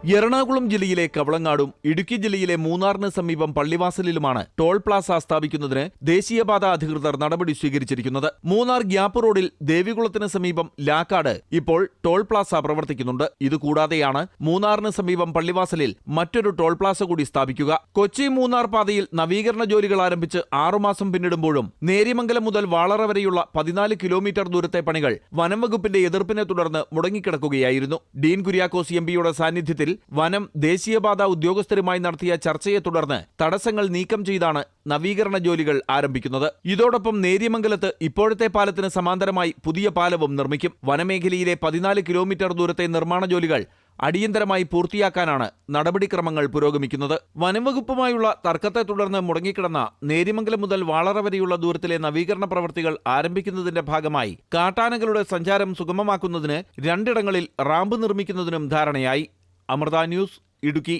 എറണാകുളം ജില്ലയിലെ കവളങ്ങാടും ഇടുക്കി ജില്ലയിലെ മൂന്നാറിന് സമീപം പള്ളിവാസലിലുമാണ് ടോൾ പ്ലാസ സ്ഥാപിക്കുന്നതിന് ദേശീയപാത അധികൃതർ നടപടി സ്വീകരിച്ചിരിക്കുന്നത്. മൂന്നാർ ഗ്യാപ്പ് റോഡിൽ ദേവികുളത്തിന് സമീപം ലാക്കാട് ഇപ്പോൾ ടോൾ പ്ലാസ പ്രവർത്തിക്കുന്നുണ്ട്. ഇതുകൂടാതെയാണ് മൂന്നാറിന് സമീപം പള്ളിവാസലിൽ മറ്റൊരു ടോൾ പ്ലാസ കൂടി സ്ഥാപിക്കുക. കൊച്ചി മൂന്നാർ പാതയിൽ നവീകരണ ജോലികൾ ആരംഭിച്ച് 6 മാസം പിന്നിടുമ്പോഴും നേര്യമംഗലം മുതൽ വാളറ വരെയുള്ള 14 കിലോമീറ്റർ ദൂരത്തെ പണികൾ വനം വകുപ്പിന്റെ എതിർപ്പിനെ തുടർന്ന് മുടങ്ങിക്കിടക്കുകയായിരുന്നു. ഡീൻ കുര്യാക്കോസ് എംപിയുടെ സാന്നിധ്യത്തിൽ വനം ദേശീയപാത ഉദ്യോഗസ്ഥരുമായി നടത്തിയ ചർച്ചയെ തുടർന്ന് തടസ്സങ്ങൾ നീക്കം ചെയ്താണ് നവീകരണ ജോലികൾ ആരംഭിക്കുന്നത്. ഇതോടൊപ്പം നേര്യമംഗലത്ത് ഇപ്പോഴത്തെ പാലത്തിന് സമാന്തരമായി പുതിയ പാലവും നിർമ്മിക്കും. വനമേഖലയിലെ 14 കിലോമീറ്റർ ദൂരത്തെ നിർമ്മാണ ജോലികൾ അടിയന്തരമായി പൂർത്തിയാക്കാനാണ് നടപടിക്രമങ്ങൾ പുരോഗമിക്കുന്നത്. വനംവകുപ്പുമായുള്ള തർക്കത്തെ തുടർന്ന് മുടങ്ങിക്കിടന്ന നേര്യമംഗലം മുതൽ വാളറ വരെയുള്ള ദൂരത്തിലെ നവീകരണ പ്രവൃത്തികൾ ആരംഭിക്കുന്നതിന്റെ ഭാഗമായി കാട്ടാനകളുടെ സഞ്ചാരം സുഗമമാക്കുന്നതിന് 2 ഇടങ്ങളിൽ റാമ്പ് നിർമ്മിക്കുന്നതിനും ധാരണയായി. അമൃത ന്യൂസ്, ഇടുക്കി.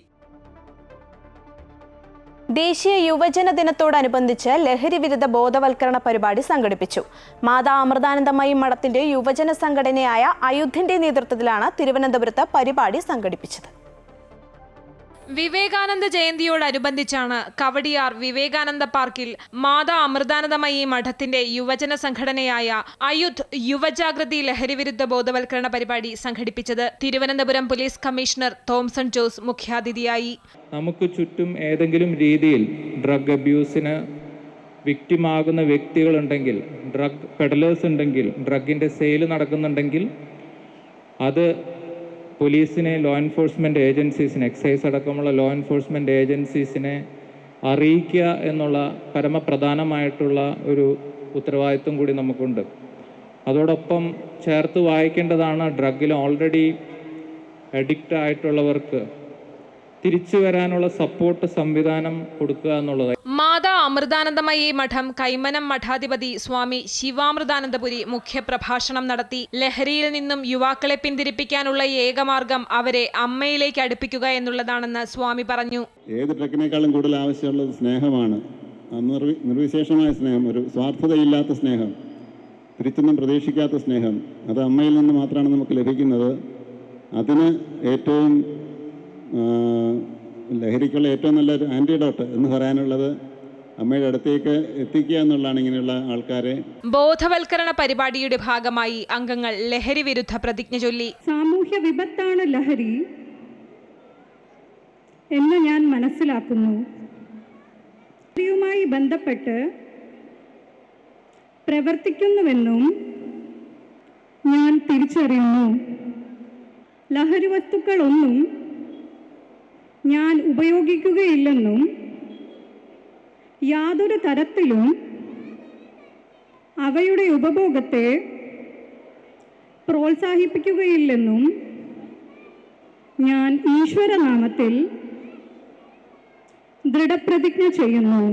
ദേശീയ യുവജന ദിനത്തോടനുബന്ധിച്ച് ലഹരി വിരുദ്ധ ബോധവൽക്കരണ പരിപാടി സംഘടിപ്പിച്ചു. മാതാ അമൃതാനന്ദമയി മഠത്തിന്റെ യുവജന സംഘടനയായ അയുദ്ധിന്റെ നേതൃത്വത്തിലാണ് തിരുവനന്തപുരത്ത് പരിപാടി സംഘടിപ്പിച്ചത്. വിവേകാനന്ദ ജയന്തിയോടനുബന്ധിച്ചാണ് കവടിയാർ വിവേകാനന്ദ പാർക്കിൽ മാതാ അമൃതാനന്ദമയി മഠത്തിന്റെ യുവജന സംഘടനയായ അയുധ് യുവജാഗൃതി ലഹരിവിരുദ്ധ ബോധവൽക്കരണ പരിപാടി സംഘടിപ്പിച്ചത്. തിരുവനന്തപുരം പോലീസ് കമ്മീഷണർ തോംസൺ ജോസ് മുഖ്യാതിഥിയായി. നമുക്ക് ചുറ്റും ഏതെങ്കിലും രീതിയിൽ ഡ്രഗ് അബ്യൂസിന് വിക്ടിമാകുന്ന വ്യക്തികളുണ്ടെങ്കിൽ, ഡ്രഗ് പെഡലേഴ്സ് ഉണ്ടെങ്കിൽ, ഡ്രഗിന്റെ സെയിൽ നടക്കുന്നുണ്ടെങ്കിൽ അത് പോലീസിനെ, ലോ എൻഫോഴ്സ്മെൻറ്റ് ഏജൻസീസിനെ, എക്സൈസ് അടക്കമുള്ള ലോ എൻഫോഴ്സ്മെൻറ്റ് ഏജൻസീസിനെ അറിയിക്കുക എന്നുള്ള പരമപ്രധാനമായിട്ടുള്ള ഒരു ഉത്തരവാദിത്വം കൂടി നമുക്കുണ്ട്. അതോടൊപ്പം ചേർത്ത് വായിക്കേണ്ടതാണ് ഡ്രഗിൽ ഓൾറെഡി അഡിക്റ്റ് ആയിട്ടുള്ളവർക്ക് തിരിച്ചു വരാനുള്ള സപ്പോർട്ട് സംവിധാനം കൊടുക്കുക എന്നുള്ളത്. മാതാ അമൃതാനന്ദമയി മഠം കൈമനം മഠാധിപതി സ്വാമി ശിവാമൃതാനന്ദപുരി മുഖ്യപ്രഭാഷണം നടത്തി. ലഹരിയിൽ നിന്നും യുവാക്കളെ പിന്തിരിപ്പിക്കാനുള്ള ഏകമാർഗം അവരെ അമ്മയിലേക്ക് അടുപ്പിക്കുക എന്നുള്ളതാണെന്ന് സ്വാമി പറഞ്ഞു. ഏത് ഡ്രഗിനേക്കാളും കൂടുതൽ ആവശ്യമുള്ളത് സ്നേഹമാണ്. നിർവിശേഷമായ സ്നേഹം, ഒരു സ്വാർത്ഥതയില്ലാത്ത സ്നേഹം, തിരിച്ചൊന്നും പ്രതീക്ഷിക്കാത്ത സ്നേഹം. അത് അമ്മയിൽ നിന്ന് മാത്രമാണ് നമുക്ക് ലഭിക്കുന്നത്. അതിന് ഏറ്റവും ലഹരിക്കുള്ള ഏറ്റവും നല്ലൊരു ആൻറ്റിഡോട്ട് എന്ന് പറയാനുള്ളത് അമ്മയുടെ അടുത്തേക്ക് എത്തിക്കുക എന്നുള്ളതാണ് ഇങ്ങനെയുള്ള ആൾക്കാരെ. ബോധവൽക്കരണ പരിപാടിയുടെ ഭാഗമായി അംഗങ്ങൾ ലഹരി വിരുദ്ധ പ്രതിജ്ഞ ചൊല്ലി. സാമൂഹ്യ വിപത്താണ് ലഹരി എന്ന് ഞാൻ മനസ്സിലാക്കുന്നു. ലഹരിയുമായി ബന്ധപ്പെട്ട് പ്രവർത്തിക്കുന്നുവെന്നും ഞാൻ തിരിച്ചറിയുന്നു. ലഹരി വസ്തുക്കളൊന്നും ഞാൻ ഉപയോഗിക്കുകയില്ലെന്നും യാതൊരു തരത്തിലും അവയുടെ ഉപഭോഗത്തെ പ്രോത്സാഹിപ്പിക്കുകയില്ലെന്നും ഞാൻ ഈശ്വരനാമത്തിൽ ദൃഢപ്രതിജ്ഞ ചെയ്യുന്നു.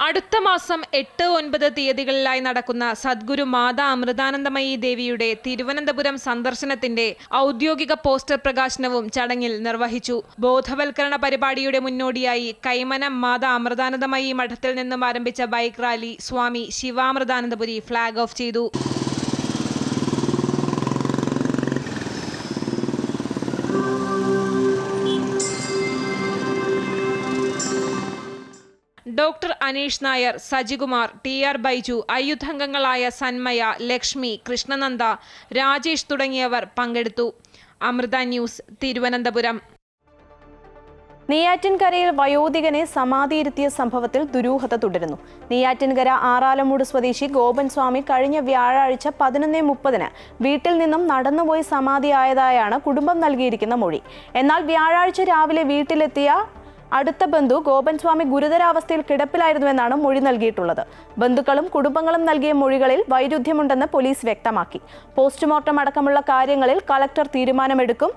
അടുത്ത മാസം 8, 9 തീയതികളിലായി നടക്കുന്ന സദ്ഗുരു മാതാ അമൃതാനന്ദമയി ദേവിയുടെ തിരുവനന്തപുരം സന്ദർശനത്തിന്റെ ഔദ്യോഗിക പോസ്റ്റർ പ്രകാശനവും ചടങ്ങിൽ നിർവഹിച്ചു. ബോധവൽക്കരണ പരിപാടിയുടെ മുന്നോടിയായി കൈമനം മാതാ അമൃതാനന്ദമയി മഠത്തിൽ നിന്നും ആരംഭിച്ച ബൈക്ക് റാലി സ്വാമി ശിവാമൃതാനന്ദപുരി ഫ്ളാഗ് ഓഫ് ചെയ്തു. ഡോക്ടർ അനീഷ് നായർ, സജികുമാർ, TR ബൈജു, അയ്യുധംഗങ്ങളായ സന്മയ, ലക്ഷ്മി, കൃഷ്ണനന്ദ, രാജേഷ് തുടങ്ങിയവർ പങ്കെടുത്തു. അമൃത ന്യൂസ്, തിരുവനന്തപുരം. നെയ്യാറ്റിൻകരയിൽ വയോധികനെ സമാധിയിരുത്തിയ സംഭവത്തിൽ ദുരൂഹത തുടരുന്നു. നെയ്യാറ്റിൻകര ആറാലമൂട് സ്വദേശി ഗോപൻ സ്വാമി കഴിഞ്ഞ വ്യാഴാഴ്ച 11:30 വീട്ടിൽ നിന്നും നടന്നുപോയി സമാധിയായതായാണ് കുടുംബം നൽകിയിരിക്കുന്ന മൊഴി. എന്നാൽ വ്യാഴാഴ്ച രാവിലെ വീട്ടിലെത്തിയ അടുത്ത ബന്ധു ഗോപൻ സ്വാമി ഗുരുതരാവസ്ഥയിൽ കിടപ്പിലായിരുന്നുവെന്നാണ് മൊഴി നൽകിയിട്ടുള്ളത്. ബന്ധുക്കളും കുടുംബങ്ങളും നൽകിയ മൊഴികളിൽ വൈരുദ്ധ്യമുണ്ടെന്ന് പോലീസ് വ്യക്തമാക്കി. പോസ്റ്റ്മോർട്ടം അടക്കമുള്ള കാര്യങ്ങളിൽ കളക്ടർ തീരുമാനമെടുക്കും.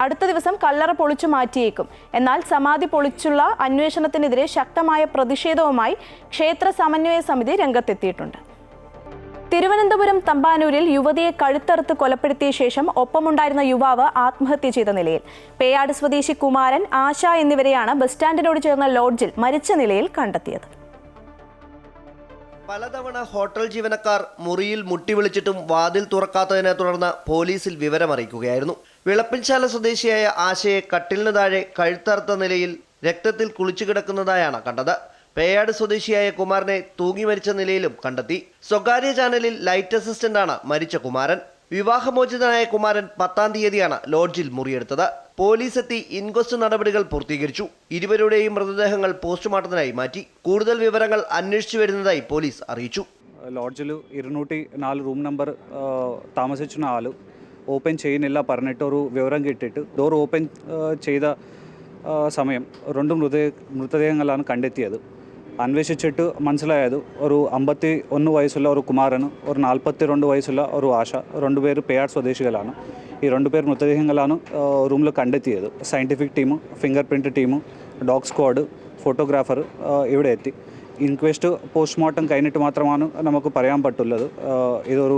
അടുത്ത ദിവസം കല്ലറ പൊളിച്ചു മാറ്റിയേക്കും. എന്നാൽ സമാധി പൊളിച്ചുള്ള അന്വേഷണത്തിനെതിരെ ശക്തമായ പ്രതിഷേധവുമായി ക്ഷേത്ര സമന്വയ സമിതി രംഗത്തെത്തിയിട്ടുണ്ട്. തിരുവനന്തപുരം തമ്പാനൂരിൽ യുവതിയെ കഴുത്തറുത്ത് കൊലപ്പെടുത്തിയ ശേഷം ഒപ്പമുണ്ടായിരുന്ന യുവാവ് ആത്മഹത്യ ചെയ്ത നിലയിൽ. പേയാട് സ്വദേശി കുമാരൻ, ആശ എന്നിവരെയാണ് ബസ് സ്റ്റാൻഡിനോട് ചേർന്ന ലോഡ്ജിൽ മരിച്ച നിലയിൽ കണ്ടെത്തിയത്. പലതവണ ഹോട്ടൽ ജീവനക്കാർ മുറിയിൽ മുട്ടി വിളിച്ചിട്ടും വാതിൽ തുറക്കാത്തതിനെ തുടർന്ന് പോലീസിൽ വിവരമറിയിക്കുകയായിരുന്നു. വിളപ്പിൽശാല സ്വദേശിയായ ആശയെ കട്ടിലിന് താഴെ കഴുത്തറുത്ത നിലയിൽ രക്തത്തിൽ കുളിച്ചു കിടക്കുന്നതായാണ് കണ്ടത്. പേയാട് സ്വദേശിയായ കുമാരനെ തൂങ്ങി മരിച്ച നിലയിലും കണ്ടെത്തി. സ്വകാര്യ ചാനലിൽ ലൈറ്റ് അസിസ്റ്റന്റാണ് മരിച്ച കുമാരൻ. വിവാഹമോചിതനായ കുമാരൻ 10-ാം തീയതിയാണ് ലോഡ്ജിൽ മുറിയെടുത്തത്. പോലീസ് എത്തി ഇൻക്വസ്റ്റ് നടപടികൾ പൂർത്തീകരിച്ചു. ഇരുവരുടെയും മൃതദേഹങ്ങൾ പോസ്റ്റ്മോർട്ടത്തിനായി മാറ്റി. കൂടുതൽ വിവരങ്ങൾ അന്വേഷിച്ചു വരുന്നതായി പോലീസ് അറിയിച്ചു. ലോഡ്ജിൽ 204 റൂം നമ്പർ താമസിച്ചിരുന്ന ആൾ ഓപ്പൺ ചെയ്യുന്നില്ല പറഞ്ഞിട്ട് ഒരു വിവരം കിട്ടിയിട്ട് ഡോർ ഓപ്പൺ ചെയ്ത സമയം 2 മൃതദേഹങ്ങളാണ് കണ്ടെത്തിയത്. അന്വേഷിച്ചിട്ട് മനസ്സിലായത് ഒരു 51 വയസ്സുള്ള ഒരു കുമാരന്, ഒരു 42 വയസ്സുള്ള ഒരു ആശ, 2 പേര് പേയാട് സ്വദേശികളാണ്. ഈ 2 പേർ മൃതദേഹങ്ങളാണ് റൂമിൽ കണ്ടെത്തിയത്. Scientific team, finger print team, dog squad, photographer ഇവിടെ എത്തി. ഇൻക്വസ്റ്റ് പോസ്റ്റ്മോർട്ടം കഴിഞ്ഞിട്ട് മാത്രമാണ് നമുക്ക് പറയാൻ പറ്റുള്ളത് ഇതൊരു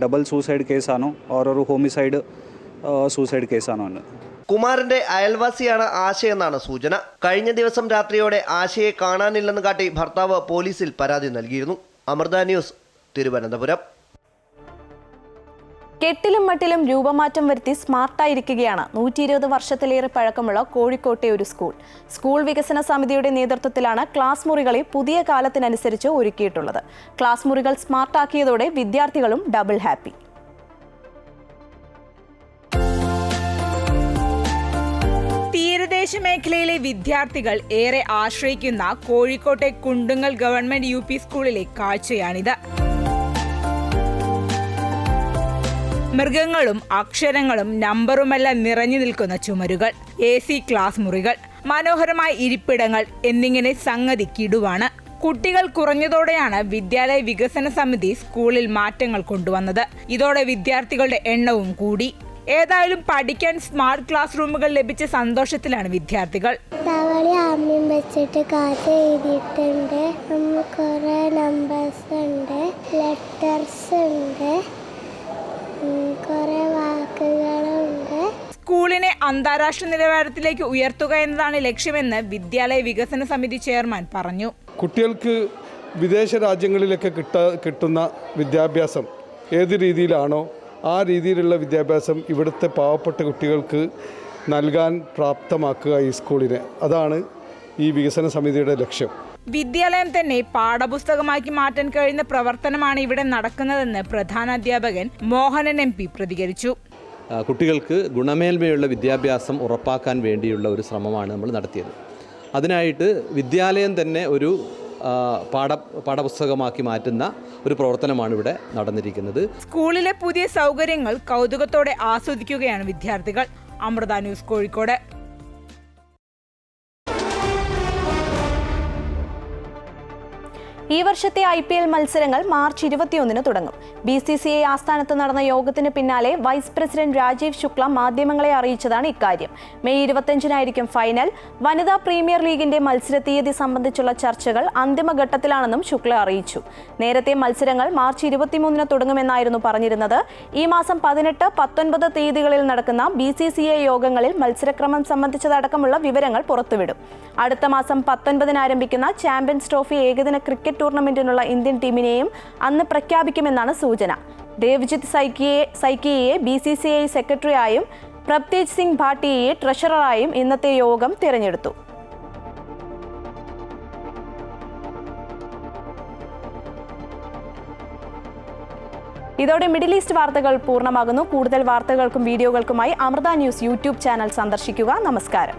ഡബിൾ സൂസൈഡ് കേസാണോ ഓരോ ഹോമിസൈഡ് സൂസൈഡ് കേസാണോ എന്ന്. കുമാരന്റെ അയൽവാസിയാണ് ആശയെന്നാണ് സൂചന. കഴിഞ്ഞ ദിവസം രാത്രിയോടെ ആശയെ കാണാനില്ലെന്ന് കാട്ടി ഭർത്താവ് പോലീസിൽ പരാതി നൽകിയിരുന്നു. അമൃത ന്യൂസ്, തിരുവനന്തപുരം. കെട്ടിലും മട്ടിലും രൂപമാറ്റം വരുത്തി സ്മാർട്ടായിരിക്കുകയാണ് 120 വർഷത്തിലേറെ പഴക്കമുള്ള കോഴിക്കോട്ടെ ഒരു സ്കൂൾ. സ്കൂൾ വികസന സമിതിയുടെ നേതൃത്വത്തിലാണ് ക്ലാസ് മുറികളെ പുതിയ കാലത്തിനനുസരിച്ച് ഒരുക്കിയിട്ടുള്ളത്. ക്ലാസ് മുറികൾ സ്മാർട്ടാക്കിയതോടെ വിദ്യാർത്ഥികളും ഡബിൾ ഹാപ്പി. തീരദേശ മേഖലയിലെ വിദ്യാർത്ഥികൾ ഏറെ ആശ്രയിക്കുന്ന കോഴിക്കോട്ടെ കുണ്ടുങ്ങൽ ഗവൺമെന്റ് UP സ്കൂളിലെ കാഴ്ചയാണിത്. മൃഗങ്ങളും അക്ഷരങ്ങളും നമ്പറുമെല്ലാം നിറഞ്ഞു നിൽക്കുന്ന ചുമരുകൾ, AC ക്ലാസ് മുറികൾ, മനോഹരമായ ഇരിപ്പിടങ്ങൾ എന്നിങ്ങനെ സംഗതി കിടുവാണ്. കുട്ടികൾ കുറഞ്ഞതോടെയാണ് വിദ്യാലയ വികസന സമിതി സ്കൂളിൽ മാറ്റങ്ങൾ കൊണ്ടുവന്നത്. ഇതോടെ വിദ്യാർത്ഥികളുടെ എണ്ണവും കൂടി. ഏതായാലും പഠിക്കാൻ സ്മാർട്ട് ക്ലാസ് റൂമുകൾ ലഭിച്ച സന്തോഷത്തിലാണ് വിദ്യാർത്ഥികൾ. വെച്ചിട്ട് കാർഡ് എഴുതിയിട്ടുണ്ട്, കുറെ നമ്പേഴ്സ് ഉണ്ട്, ലെറ്റേഴ്സ് ഉണ്ട്, കുറെ വാക്കുകളുണ്ട്. സ്കൂളിനെ അന്താരാഷ്ട്ര നിലവാരത്തിലേക്ക് ഉയർത്തുക എന്നതാണ് ലക്ഷ്യമെന്ന് വിദ്യാലയ വികസന സമിതി ചെയർമാൻ പറഞ്ഞു. കുട്ടികൾക്ക് വിദേശ രാജ്യങ്ങളിലൊക്കെ കിട്ടുന്ന വിദ്യാഭ്യാസം ഏത് രീതിയിലാണോ ആ രീതിയിലുള്ള വിദ്യാഭ്യാസം ഇവിടുത്തെ പാവപ്പെട്ട കുട്ടികൾക്ക് നൽകാൻ പ്രാപ്തമാക്കുക ഈ സ്കൂളിനെ. അതാണ് ഈ വികസന സമിതിയുടെ ലക്ഷ്യം. വിദ്യാലയം തന്നെ പാഠപുസ്തകമാക്കി മാറ്റാൻ കഴിയുന്ന പ്രവർത്തനമാണ് ഇവിടെ നടക്കുന്നതെന്ന് പ്രധാനാധ്യാപകൻ മോഹനൻ MP പ്രതികരിച്ചു. കുട്ടികൾക്ക് ഗുണമേന്മയുള്ള വിദ്യാഭ്യാസം ഉറപ്പാക്കാൻ വേണ്ടിയുള്ള ഒരു ശ്രമമാണ് നമ്മൾ നടത്തിയത്. അതിനായിട്ട് വിദ്യാലയം തന്നെ ഒരു പാഠപുസ്തകമാക്കി മാറ്റുന്ന ഒരു പ്രവർത്തനമാണ് ഇവിടെ നടന്നിരിക്കുന്നത്. സ്കൂളിലെ പുതിയ സൗകര്യങ്ങൾ കൗതുകത്തോടെ ആസ്വദിക്കുകയാണ് വിദ്യാർത്ഥികൾ. അമൃത ന്യൂസ്, കോഴിക്കോട്. ഈ വർഷത്തെ IPL മത്സരങ്ങൾ മാർച്ച് 21 തുടങ്ങും. BCCI ആസ്ഥാനത്ത് നടന്ന യോഗത്തിന് പിന്നാലെ വൈസ് പ്രസിഡന്റ് രാജീവ് ശുക്ല മാധ്യമങ്ങളെ അറിയിച്ചതാണ് ഇക്കാര്യം. മെയ് 25-നായിരിക്കും ഫൈനൽ. വനിതാ പ്രീമിയർ ലീഗിന്റെ മത്സര തീയതി സംബന്ധിച്ചുള്ള ചർച്ചകൾ അന്തിമഘട്ടത്തിലാണെന്നും ശുക്ല അറിയിച്ചു. നേരത്തെ മത്സരങ്ങൾ മാർച്ച് 23-ന് തുടങ്ങുമെന്നായിരുന്നു പറഞ്ഞിരുന്നത്. ഈ മാസം 18, 19 തീയതികളിൽ നടക്കുന്ന BCCI യോഗങ്ങളിൽ മത്സരക്രമം സംബന്ധിച്ചതടക്കമുള്ള വിവരങ്ങൾ പുറത്തുവിടും. അടുത്ത മാസം 19-ന് ആരംഭിക്കുന്ന ചാമ്പ്യൻസ് ട്രോഫി ഏകദിന ക്രിക്കറ്റ് ടൂർണമെന്റിനുള്ള ഇന്ത്യൻ ടീമിനെയും അന്ന് പ്രഖ്യാപിക്കുമെന്നാണ് സൂചന. ദേവ്ജിത്ത് സൈക്കിയെ BCCI സെക്രട്ടറിയായും പ്രബ്തേജ് സിംഗ് ഭാട്ടിയെ ട്രഷററായും ഇന്നത്തെ യോഗം തിരഞ്ഞെടുത്തു. ഇതോടെ മിഡിൽ ഈസ്റ്റ് വാർത്തകൾ പൂർണ്ണമാകുന്നു. കൂടുതൽ വാർത്തകൾക്കും വീഡിയോകൾക്കുമായി അമൃത ന്യൂസ് YouTube ചാനൽ സന്ദർശിക്കുക. നമസ്കാരം.